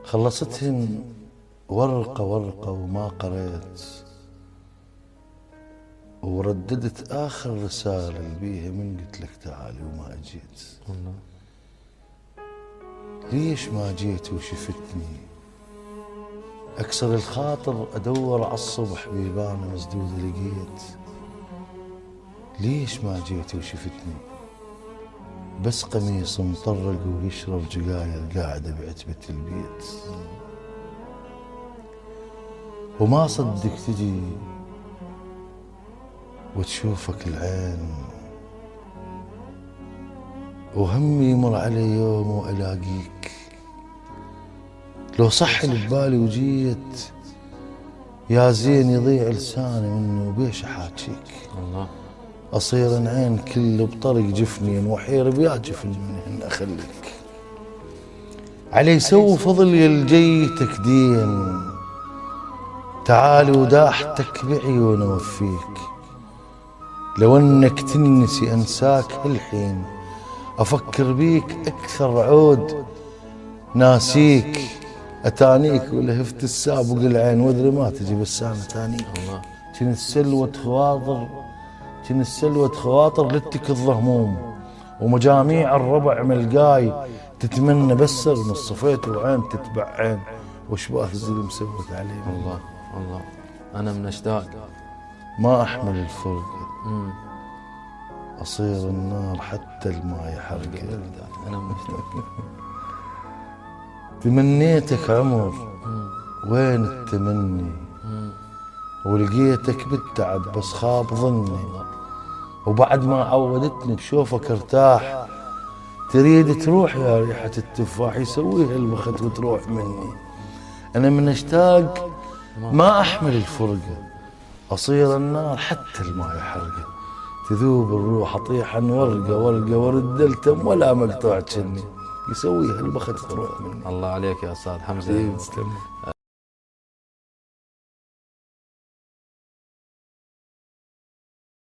خلصتهن ورقة ورقة وما قريت، ورددت آخر رسالة بيها من قلت لك تعالي وما أجيت. ليش ما جيت وشفتني؟ أكسر الخاطر أدور على الصبح بيبانة مسدودة لقيت. ليش ما جيت وشفتني؟ بس قميص مطرق ويشرب جقاير قاعدة بعتبة البيت. وما صدق تجي وتشوفك العين، وهمي يمر علي يوم وألاقيك. لو صح اللي ببالي وجيت يا زين يضيع لساني منه وبيش أحاكيك. الله. أصير عين كل بطرق جفني وحير بيا جفن منهن أخليك. علي سو فضل يلجيتك دين، تعالي وداحتك بعيون وفيك. لو انك تنسي انساك هالحين، افكر بيك اكثر عود ناسيك. اتانيك ولهفت السابق العين وادري ما تجي بس انا تانيك. كنت سلوة خواطر لتك الضهموم، ومجاميع الربع ملقاي تتمنى بس من الصفيت وعين تتبع عين، وشباه الزلم مسوت علي. الله الله. انا من اشتاق ما احمل الفرقة، اصير النار حتى الماء يحرقه. انا من اشتاق. تمنيتك عمر وين التمني، ولقيتك بالتعب بس خاب ظني. وبعد ما عودتني بشوفك ارتاح، تريد تروح يا ريحة التفاح يسويها البخت وتروح مني. انا من اشتاق ما احمل الفرقة، اصير النار حتى الماء يحرقه. تذوب الروح اطيح عن ورقة ورقة ورد التم ولا مقطوع جني، يسويها البخت تروح مني. الله عليك يا استاذ حمزة.